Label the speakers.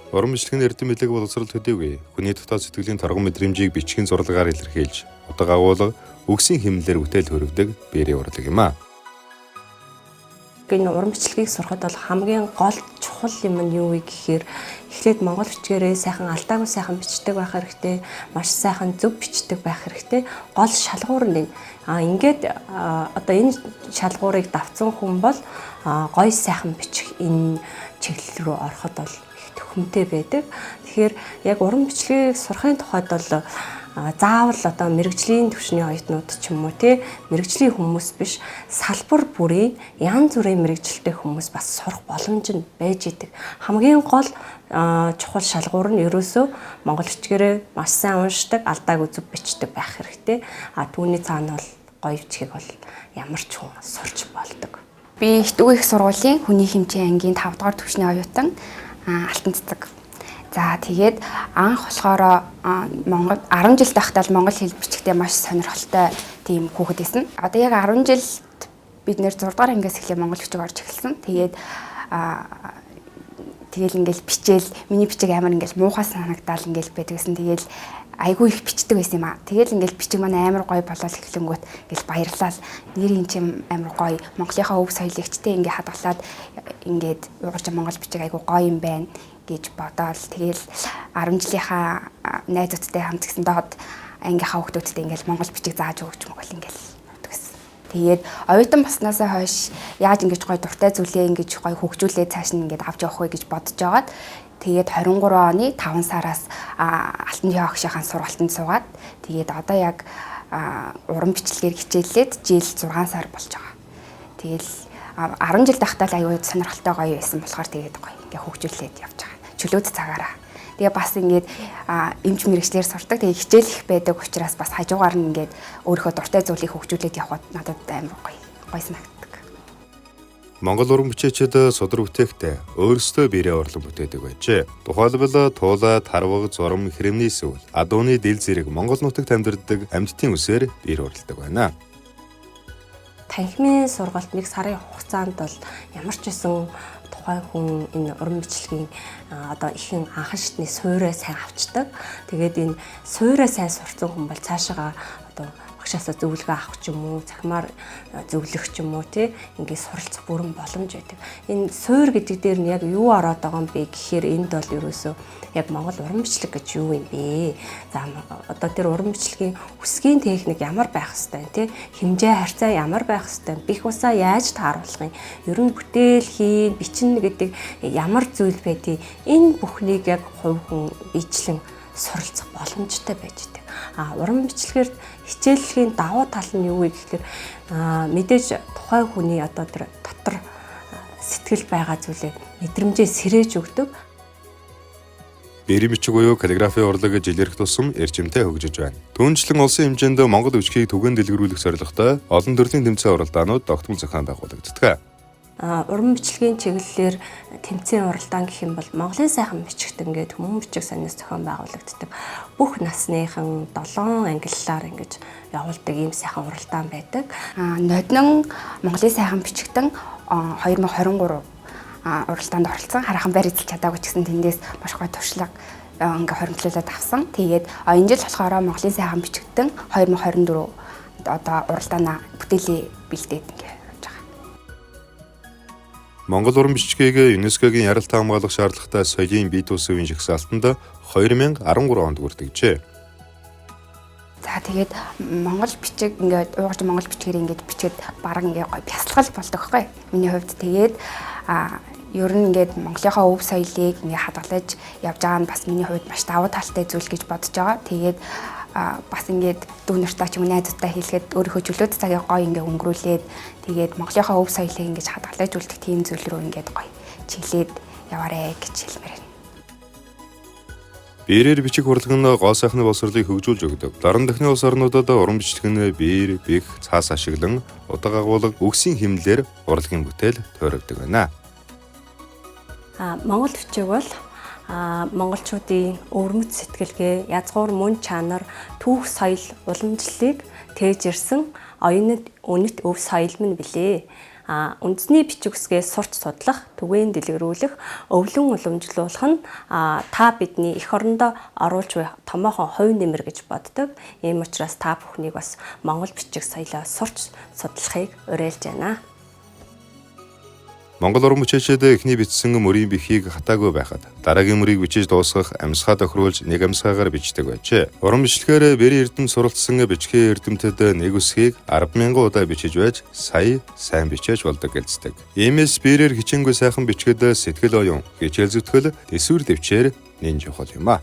Speaker 1: Уран бичлэгийн эрдэм билег боловсрол төдийгүй хүний дотоод сэтгэлийн торгон мэдрэмжийг бичгийн зурлагаар илэрхийлж, утга агуулга, үгсийн хэмнэлээр бүтээл хүргэдэг биерийн урлаг юм а.
Speaker 2: Энэ уран бичлэгийг сурахад бол хамгийн гол чухал юм нь юу вэ гэхээр эхлээд монгол бичгээрээ сайхан алдаагүй сайхан бичдэг байх хэрэгтэй, маш сайхан зөв бичдэг байх хэрэгтэй. Гол шалгуур нь ингээд одоо энэ шалгуурыг давцсан хүн бол гоё сайхан бичих энэ чиглэл рүү ороход бол төхөмтэй байдаг. Тэгэхээр яг уран бичлэгийг сурахын тухайд бол заавал одоо мэрэгжлийн түвшний оюутнууд ч юм уу тий мэрэгжлийн хүмүүс биш салбар бүрийн янз бүрийн мэрэгжилтэй хүмүүс бас сурах боломж нь байж идэг. Хамгийн гол чухал шалгуур нь ерөөсөө монгол бичгээрээ маш сайн уншдаг, алдаагүй зөв бичдэг байх хэрэгтэй. Түүний цаана бол гоё бичгийг бол ямар ч хүн сурч болдог.
Speaker 3: Би Дүү их сургуулийн хүний хэмжээ ангийн 5 дугаар түвшний оюутан Алтан цэцэг. За тэгээд анх болохоор Монгол 10 жил байхдаа л монгол хэл бичгтээ маш сонирхолтой тийм хүүхэд байсан. Одоо яг 10 жилд бид нэр 6 дугаар ангиас эхлээ монгол бичиг орж эхэлсэн. Тэгээд тэгэл ингээл бичээл миний бичиг амар ингээл муухай санагдаал ингээл байдаг гэсэн. Тэгэл айгүй их бичдэг байсан юм аа. Тэгэл ингээл бичиг маань амар гоё болол эхлэнгүүт ингээл баярлал. Нэрийн чим амар гоё. Монголынхаа өв соёлыгчтэй ингээ хадгалаад ингээд уурж монгол бичиг айгүй гоё юм байна гэж бодоол. Тэгэл 10 жилийнхаа найзуудтай хамт гисэн доод ангийнхаа хүүхдүүдтэй ингээл монгол бичиг зааж өгч мөгөл ингээл гэсэн. Тэгээд оюутан баснаасаа хойш яаж ингэж гоё дуртай зүйлээ ингэж гоё хөгжүүлээд цааш нь ингээд авч явах вэ гэж бодож байгаад тэгээд 23 оны 5 сараас Алтан Хөгшийнхаа сургалтанд суугаад тэгээд одоо яг уран бичлэгээр хичээллээд жил 6 сар болж байгаа. Тэгэл 10 жил байхдаа л аюул сонирхолтой гоё байсан болохоор тэгээд гоё ингээ хөгжүүлээд явж байгаа. Чөлөөт цагаараа. Тэгээ бас ингээд эмч мэрэгчлэр сурдаг. Тэгээ хичээл их байдаг учраас бас хажуугаар нь ингээд өөрийнхөө дуртай зүйлийг хөгжүүлээд явхад надад амар гоё санагддаг.
Speaker 1: Монгол уран бичээчид судар бүтээхдээ өөрсдөө биерээ урлан бүтээдэг байжээ. Тухайлбал туулай, тарваг, зурам, хэрэмний сүүл, адууны дил зэрэг Монгол нутагт амьдардаг амьтдын үсээр биер урладаг байна.
Speaker 2: Танхимын сургалт 1 сарын хугацаанд бол ямар ч байсан тухайн хүн энэ уран бичлэгийн одоо ихэнх анхан шатны суурьаа сайн авчдаг. Тэгээд энэ суурьаа сайн сурцсан хүн бол цаашаа одоо багшаасаа зөвлөгөө авах ч юм уу, цахимаар зөвлөх ч юм уу тий ингээд суралцах бүрэн боломж байдаг. Энэ суурь гэдэг дээр нь яг юу ороод байгаа юм бэ гэхээр энд бол ерөөсөө яг Монгол уран бичлэг гэж юу юм бэ? За одоо тэр уран бичлэгийн үсгийн техник ямар байх хэвтэй тий хэмжээ харьцаа ямар байх хэвтэй бих усаа яаж тааруулах юм? Ер нь бүтээл хийн, бичнэ гэдэг ямар зүйл байдгийг энэ бүхнийг яг хувь хүн бичлэн суралцах боломжтой байж байгаа. Уран бичлэгээр хичээллэхийн давуу тал нь юу вэ гэхээр мэдээж тухайн хүний одоо тэр дотор сэтгэл байгаа зүйлээ мэдрэмжээ сэрээж өгдөг.
Speaker 1: Биерийн бичиг буюу каллиграфийн урлаг гэж илэрх тусам эрчимтэй хөгжиж байна. Түүнчлэн улсын хэмжээнд монгол бичгийг түгээн дэлгэрүүлэх зорилготой олон төрлийн тэмцээн уралдаанууд тогтмол зохион байгуулагддаг.
Speaker 2: Уран бичлэгийн чиглэлээр тэмцээн уралдаан гэх юм бол Монголын сайхан бичигт ингээд хүмүүн бичиг санаас зохион байгуулагддаг. Бүх насныхан 7 ангиллаар ингэж явуулдаг ийм сайхан уралдаан байдаг.
Speaker 3: Ноднон Монголын сайхан бичигтэн 2023 уралдаанд оролцсон. Хараахан байр эзэлж чадаагүй ч гэсэн тэндээс маш гоё туршлага ингээ хоримтлуулаад авсан. Тэгээд энэ жил болохоор Монголын сайхан бичигтэн 2024 одоо уралдаанаа бүтээлээ бэлдээд ингээ
Speaker 1: Монгол уран бичгийг ЮНЕСКОгийн яралтай хамгаалах шаардлагатай соёлын бие тусын жагсаалтанд 2013 онд бүртгэжээ.
Speaker 3: За тэгээд монгол бичиг ингээд уугаж монгол бичгээр ингээд бичгээд бараг ингээд гоё бясалгал болдог хгүй. Миний хувьд тэгээд ер нь ингээд Монголынхаа өв соёлыг ингээд хадгалж явж байгаа нь бас миний хувьд маш давуу талтай зүйл гэж бодож байгаа. Тэгээд бас ингээд дүү нартай ч юм найзуудтай хэлгээд өөрийнхөө чөлөөт цагийг гоё ингээд өнгөрүүлээд тэгээд Монголынхаа өв соёлыг ингээд хадгалж үлдэх тийм зүйл рүү ингээд гоё чиглээд яваарэ гэж хэлмээр байна.
Speaker 1: Биерээр бичиг хурлаг нь гоо сайхны боловсролыг хөгжүүлж өгдөг. Дорн дахны улс орнуудад уран бичлэг нь биер, бих, цаас ашиглан утга агуулга, үгсийн хэмнэлээр урлагийн бүтээл тойрогддог байна.
Speaker 2: Монгол бичиг бол монголчуудын өвөрмөц сэтгэлгээ, язгуур мөн чанар, түүх соёл, уламжлалыг тээж ирсэн оюунад үнэт өв соёл мөн билээ. үндэсний бичиг үсгээ сурч судлах, түгээн дэлгэрүүлэх, өвлөн уламжлуулах нь та бидний эх орондоо оруулж буй томоохон хувь нэмэр гэж боддог. Ийм учраас та бүхнийг бас монгол бичиг соёлоо сурч судлахыг уриалж байна.
Speaker 1: Монгол уран бүтээлчид эхний бичсэн мөрийн бихийг хатаагүй байхад дараагийн мөрийг бичиж дуусгах амьсгаа тохируулж нэг амьсгаагаар бичдэг байжээ. Уран бичлэгээр Бэрийн эрдэм суралцсан бичгийн эрдэмтэд нэг үсгийг 10,000 удаа бичиж байж сая сайн бичээж болдог гэлцдэг. Иймээс Бэрээр хичээнгүй сайхан бичгэд сэтгэл оюун, хичээл зүтгэл, төсвөр төвчээр нэн чухал юм а.